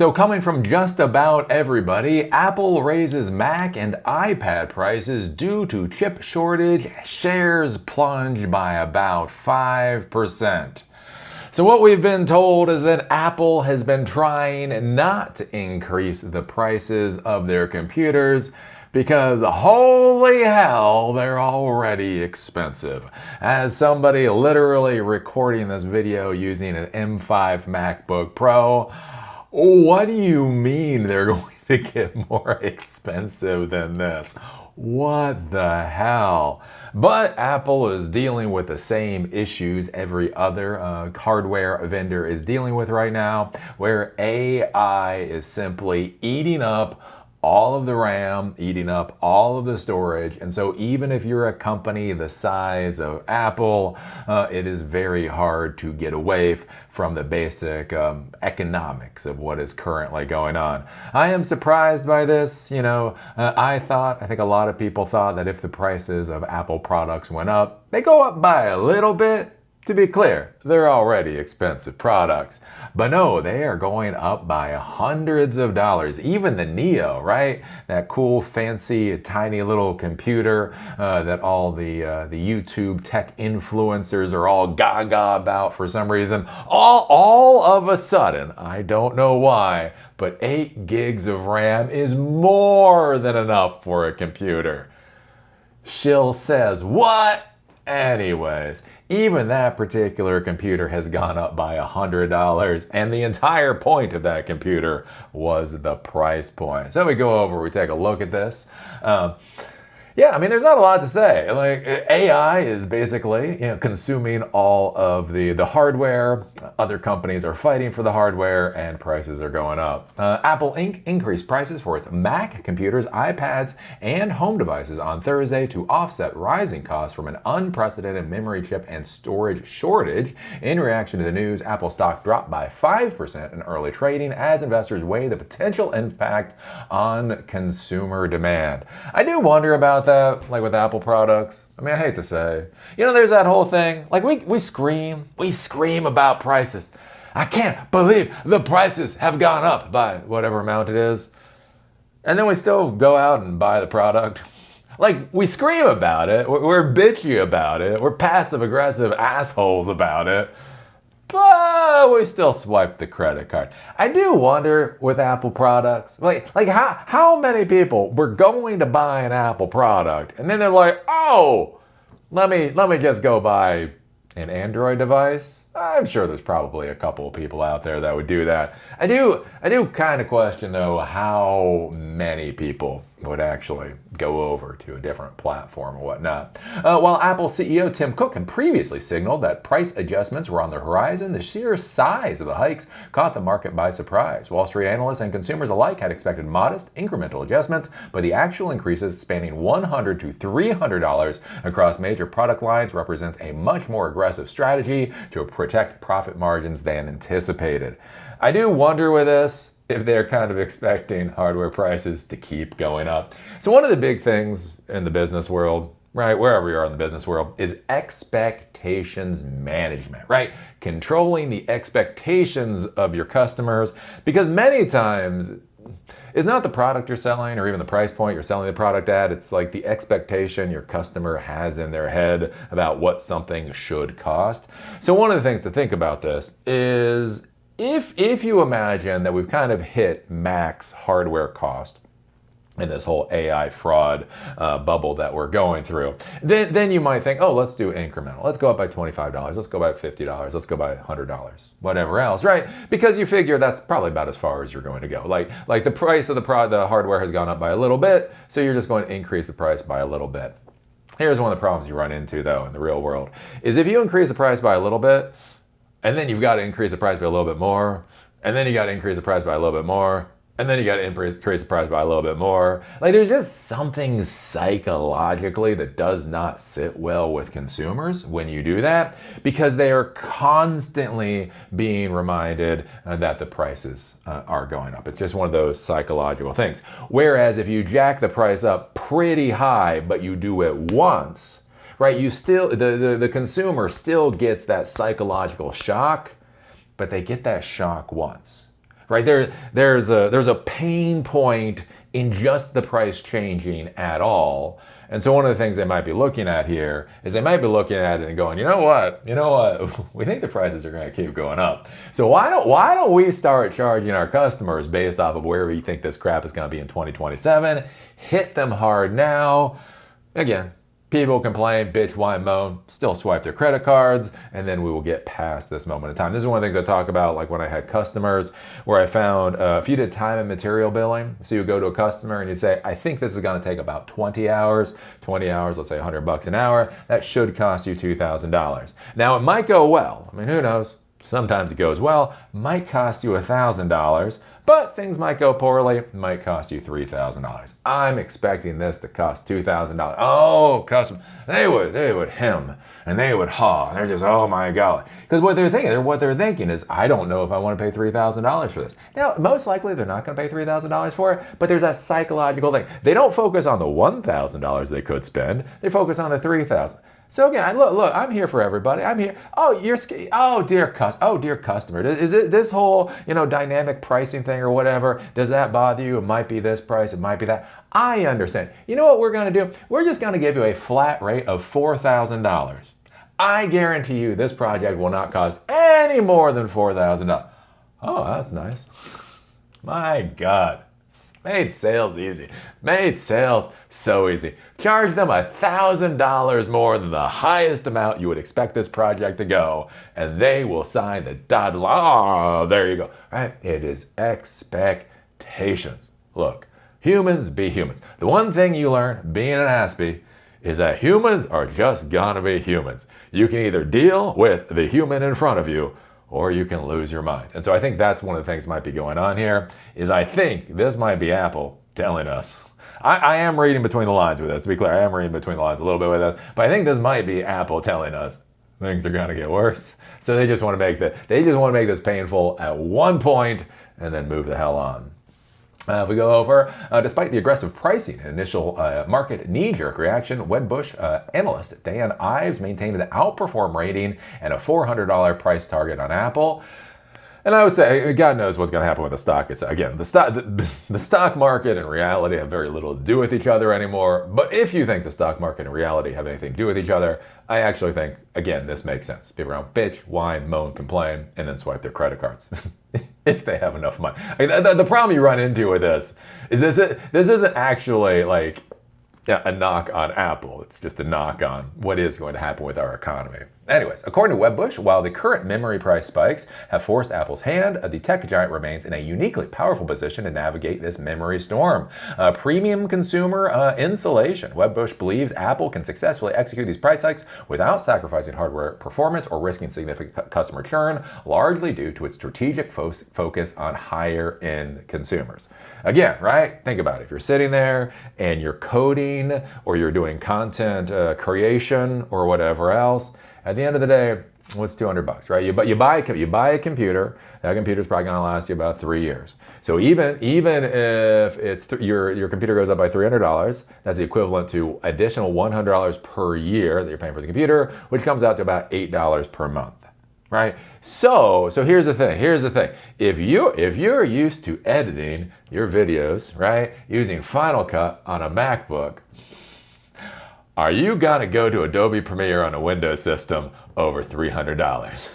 So coming from just about everybody, Apple raises Mac and iPad prices due to chip shortage, shares plunge by about 5%. So what we've been told is that Apple has been trying not to increase the prices of their computers because holy hell, they're already expensive. As somebody literally recording this video using an M5 MacBook Pro, what do you mean they're going to get more expensive than this? What the hell? But Apple is dealing with the same issues every other hardware vendor is dealing with right now, where AI is simply eating up all of the RAM, eating up all of the storage. And so even if you're a company the size of Apple, it is very hard to get away from the basic economics of what is currently going on. I am surprised by this. I think a lot of people thought that if the prices of Apple products went up, they go up by a little bit. To be clear, they're already expensive products. But no, they are going up by hundreds of dollars. Even the Neo, right? That cool, fancy, tiny little computer that all the YouTube tech influencers are all gaga about for some reason. All of a sudden, I don't know why, but 8 gigs of RAM is more than enough for a computer. Shill says, what? Anyways, even that particular computer has gone up by $100, and the entire point of that computer was the price point. So we go over, we take a look at this. Yeah, I mean, there's not a lot to say. Like, AI is basically, consuming all of the hardware. Other companies are fighting for the hardware, and prices are going up. Apple Inc. increased prices for its Mac computers, iPads, and home devices on Thursday to offset rising costs from an unprecedented memory chip and storage shortage. In reaction to the news, Apple stock dropped by 5% in early trading as investors weigh the potential impact on consumer demand. I do wonder about that, like with Apple products. I mean, I hate to say, there's that whole thing. Like we scream about prices. I can't believe the prices have gone up by whatever amount it is. And then we still go out and buy the product. Like, we scream about it. We're bitchy about it. We're passive aggressive assholes about it. But we still swipe the credit card. I do wonder with Apple products, like how many people were going to buy an Apple product and then they're like, oh, let me just go buy an Android device. I'm sure there's probably a couple of people out there that would do that. I do kind of question though how many people would actually go over to a different platform or whatnot. While Apple CEO Tim Cook had previously signaled that price adjustments were on the horizon, the sheer size of the hikes caught the market by surprise. Wall Street analysts and consumers alike had expected modest incremental adjustments, but the actual increases spanning $100 to $300 across major product lines represents a much more aggressive strategy to protect profit margins than anticipated. I do wonder with this if they're kind of expecting hardware prices to keep going up. So one of the big things in the business world, right, wherever you are in the business world, is expectations management, right? Controlling the expectations of your customers, because many times it's not the product you're selling or even the price point you're selling the product at. It's like the expectation your customer has in their head about what something should cost. So one of the things to think about this is if you imagine that we've kind of hit max hardware cost in this whole AI fraud bubble that we're going through, then you might think, oh, let's do incremental. Let's go up by $25. Let's go by $50. Let's go by $100. Whatever else, right? Because you figure that's probably about as far as you're going to go. Like the price of the hardware has gone up by a little bit, so you're just going to increase the price by a little bit. Here's one of the problems you run into, though, in the real world, is if you increase the price by a little bit, and then you've got to increase the price by a little bit more, and then you got to increase the price by a little bit more, and then you got to increase the price by a little bit more. Like, there's just something psychologically that does not sit well with consumers when you do that, because they are constantly being reminded that the prices are going up. It's just one of those psychological things. Whereas if you jack the price up pretty high, but you do it once, right, you still, the consumer still gets that psychological shock, but they get that shock once. right? There's a pain point in just the price changing at all. And so one of the things they might be looking at here is they might be looking at it and going, you know what, we think the prices are going to keep going up. So why don't we start charging our customers based off of where we think this crap is going to be in 2027? Hit them hard now. Again, people complain, bitch, whine, moan, still swipe their credit cards, and then we will get past this moment in time. This is one of the things I talk about, like when I had customers, where I found if you did time and material billing, so you go to a customer and you say, I think this is going to take about 20 hours, let's say $100 an hour, that should cost you $2,000. Now it might go well. I mean, who knows? Sometimes it goes well, might cost you $1,000, but things might go poorly, it might cost you $3,000. I'm expecting this to cost $2,000. Oh, customer, they would hem and they would haw. And they're just, oh my God. Because what they're thinking is, I don't know if I want to pay $3,000 for this. Now, most likely they're not going to pay $3,000 for it, but there's a psychological thing. They don't focus on the $1,000 they could spend. They focus on the $3,000. So again, look, I'm here for everybody. I'm here. Oh, dear customer. Is it this whole, dynamic pricing thing or whatever? Does that bother you? It might be this price. It might be that. I understand. You know what we're going to do? We're just going to give you a flat rate of $4,000. I guarantee you this project will not cost any more than $4,000. Oh, that's nice. My God. Made sales easy. Made sales so easy. Charge them $1,000 more than the highest amount you would expect this project to go, and they will sign the dotted line. Oh, there you go. Right? It is expectations. Look, humans be humans. The one thing you learn being an Aspie is that humans are just gonna be humans. You can either deal with the human in front of you, or you can lose your mind. And so I think that's one of the things that might be going on here, is I think this might be Apple telling us. I am reading between the lines with this, to be clear. I am reading between the lines a little bit with this, but I think this might be Apple telling us things are gonna get worse. So they just want to make this painful at one point and then move the hell on. If we go over, despite the aggressive pricing and initial market knee-jerk reaction, Wedbush analyst Dan Ives maintained an outperform rating and a $400 price target on Apple. And I would say, God knows what's going to happen with the stock. It's, again, the stock market and reality have very little to do with each other anymore. But if you think the stock market and reality have anything to do with each other, I actually think, again, this makes sense. People around bitch, whine, moan, complain, and then swipe their credit cards if they have enough money. I mean, the problem you run into with this is this isn't actually like a knock on Apple. It's just a knock on what is going to happen with our economy. Anyways, according to Wedbush, while the current memory price spikes have forced Apple's hand, the tech giant remains in a uniquely powerful position to navigate this memory storm. Premium consumer insulation. Wedbush believes Apple can successfully execute these price hikes without sacrificing hardware performance or risking significant customer churn, largely due to its strategic focus on higher-end consumers. Again, right? Think about it. If you're sitting there and you're coding or you're doing content creation or whatever else, at the end of the day, what's $200, right? You buy a computer. That computer's probably going to last you about 3 years. So even if it's your computer goes up by $300, that's the equivalent to additional $100 per year that you're paying for the computer, which comes out to about $8 per month, right? So here's the thing. If you're used to editing your videos, right, using Final Cut on a MacBook, are you gonna go to Adobe Premiere on a Windows system over $300?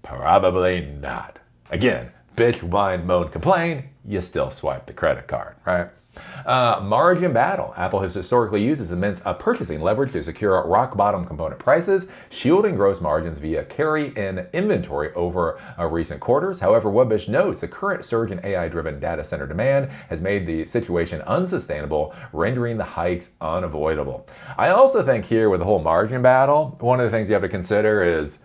Probably not. Again, bitch, whine, moan, complain, you still swipe the credit card, right? Margin battle. Apple has historically used its immense purchasing leverage to secure rock-bottom component prices, shielding gross margins via carry-in inventory over recent quarters. However, Wedbush notes the current surge in AI-driven data center demand has made the situation unsustainable, rendering the hikes unavoidable. I also think here with the whole margin battle, one of the things you have to consider is,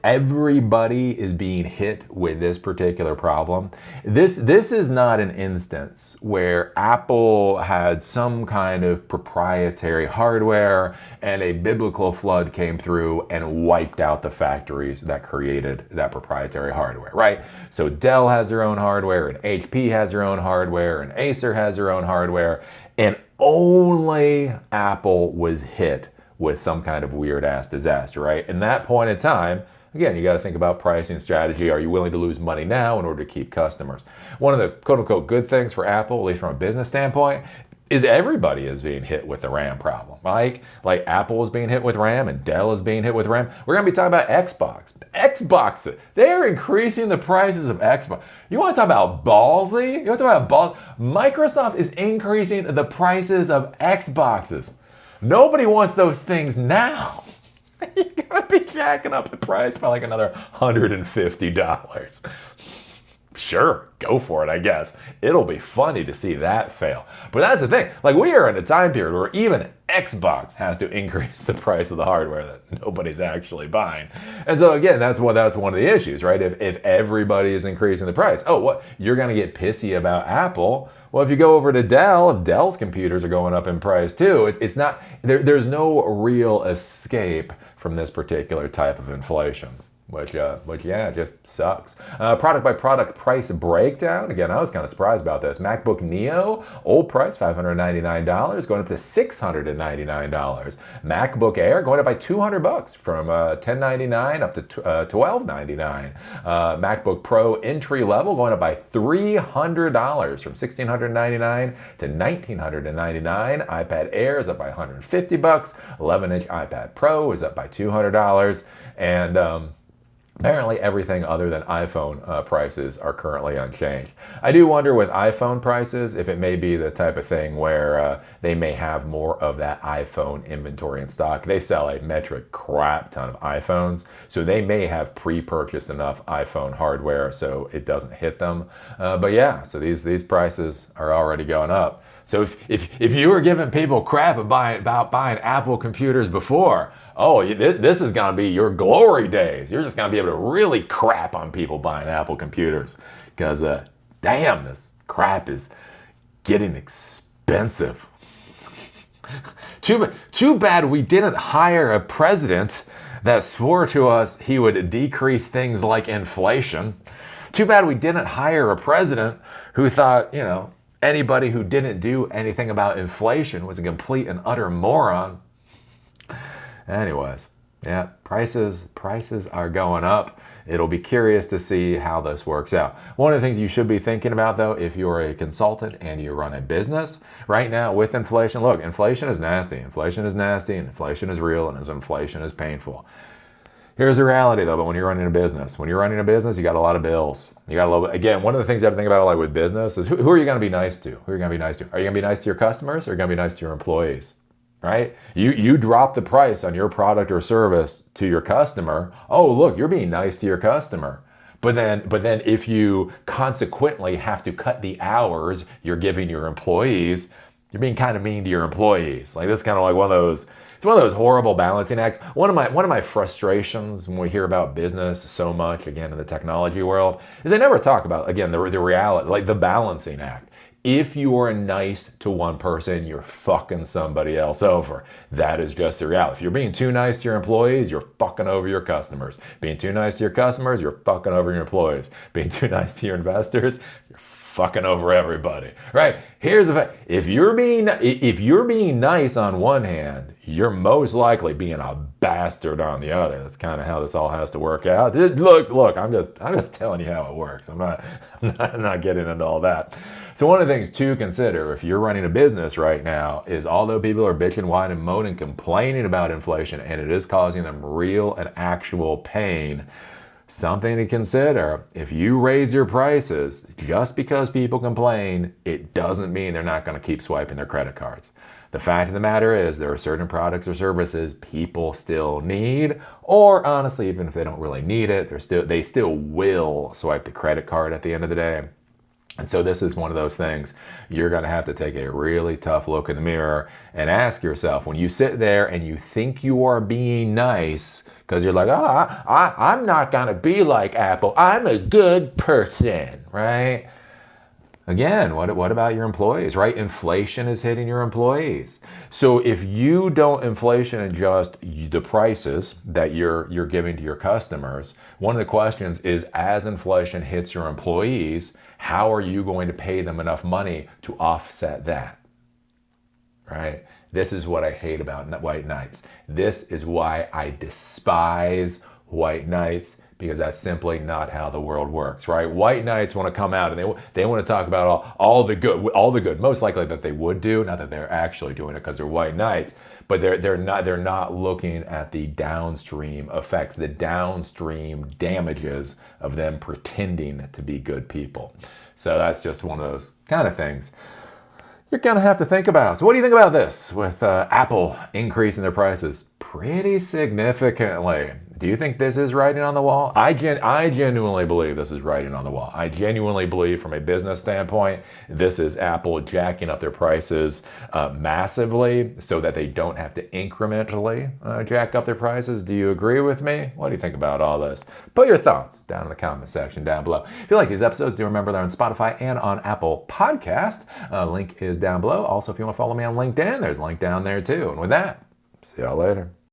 everybody is being hit with this particular problem. This is not an instance where Apple had some kind of proprietary hardware and a biblical flood came through and wiped out the factories that created that proprietary hardware, right? So Dell has their own hardware, and HP has their own hardware, and Acer has their own hardware, and only Apple was hit with some kind of weird ass disaster, right? In that point in time, again, you got to think about pricing strategy. Are you willing to lose money now in order to keep customers? One of the quote unquote good things for Apple, at least from a business standpoint, is everybody is being hit with the RAM problem. Like Apple is being hit with RAM and Dell is being hit with RAM. We're going to be talking about Xbox. Xbox, they're increasing the prices of Xbox. You want to talk about ballsy? You want to talk about ball? Microsoft is increasing the prices of Xboxes. Nobody wants those things now. You're going to be jacking up the price by like another $150. Sure, go for it, I guess. It'll be funny to see that fail. But that's the thing. Like, we are in a time period where even Xbox has to increase the price of the hardware that nobody's actually buying. And so again, that's one of the issues, right? If everybody is increasing the price, oh, what? You're going to get pissy about Apple. Well, if you go over to Dell, if Dell's computers are going up in price too, it's not, there's no real escape from this particular type of inflation. Which yeah, just sucks. Product by product price breakdown. Again, I was kind of surprised about this. MacBook Neo, old price $599, going up to $699. MacBook Air going up by $200 from $1099 up to $1299. MacBook Pro entry level going up by $300 from $1,699 to $1,999. iPad Air is up by $150. 11-inch iPad Pro is up by $200, and apparently everything other than iPhone prices are currently unchanged. I do wonder with iPhone prices if it may be the type of thing where they may have more of that iPhone inventory in stock. They sell a metric crap ton of iPhones, so they may have pre-purchased enough iPhone hardware so it doesn't hit them. But yeah, so these prices are already going up. So if you were giving people crap about buying Apple computers before, oh, this is going to be your glory days. You're just going to be able to really crap on people buying Apple computers because, damn, this crap is getting expensive. Too bad we didn't hire a president that swore to us he would decrease things like inflation. Too bad we didn't hire a president who thought, anybody who didn't do anything about inflation was a complete and utter moron. Anyways, yeah, prices are going up. It'll be curious to see how this works out. One of the things you should be thinking about, though, if you're a consultant and you run a business, right now with inflation, look, inflation is nasty. Inflation is nasty, and inflation is real, and inflation is painful. Here's the reality, though, but when you're running a business, you got a lot of bills. You got a little bit, again, one of the things you have to think about like with business is who are you going to be nice to? Who are you going to be nice to? Are you going to be nice to your customers or are you going to be nice to your employees? Right? You drop the price on your product or service to your customer. Oh, look, you're being nice to your customer. But then if you consequently have to cut the hours you're giving your employees, you're being kind of mean to your employees. Like this is kind of like it's one of those horrible balancing acts. One of my frustrations when we hear about business so much, again, in the technology world, is they never talk about, again, the reality, like the balancing act. If you are nice to one person, you're fucking somebody else over. That is just the reality. If you're being too nice to your employees, you're fucking over your customers. Being too nice to your customers, you're fucking over your employees. Being too nice to your investors, you're fucking over everybody. Right? Here's the fact. If you're being nice on one hand, you're most likely being a bastard on the other. That's kind of how this all has to work out. Look, I'm just telling you how it works. I'm not getting into all that. So one of the things to consider if you're running a business right now is although people are bitching, whining, moaning, complaining about inflation, and it is causing them real and actual pain, something to consider. If you raise your prices just because people complain, it doesn't mean they're not going to keep swiping their credit cards. The fact of the matter is there are certain products or services people still need, or honestly, even if they don't really need it, they still will swipe the credit card at the end of the day. And so this is one of those things you're going to have to take a really tough look in the mirror and ask yourself, when you sit there and you think you are being nice, because you're like, I'm not going to be like Apple. I'm a good person, right? Again, what about your employees, right? Inflation is hitting your employees. So if you don't inflation adjust the prices that you're giving to your customers, one of the questions is, as inflation hits your employees, how are you going to pay them enough money to offset that, right? This is what I hate about white knights. This is why I despise white knights, because that's simply not how the world works, right? White knights want to come out and they want to talk about all the good, most likely that they would do, not that they're actually doing it because they're white knights, but they're not looking at the downstream effects, the downstream damages of them pretending to be good people. So that's just one of those kind of things you're gonna have to think about. So what do you think about this with Apple increasing their prices pretty significantly? Do you think this is writing on the wall? I genuinely believe this is writing on the wall. I genuinely believe from a business standpoint, this is Apple jacking up their prices massively so that they don't have to incrementally jack up their prices. Do you agree with me? What do you think about all this? Put your thoughts down in the comment section down below. If you like these episodes, do remember they're on Spotify and on Apple Podcast. Link is down below. Also, if you want to follow me on LinkedIn, there's a link down there too. And with that, see y'all later.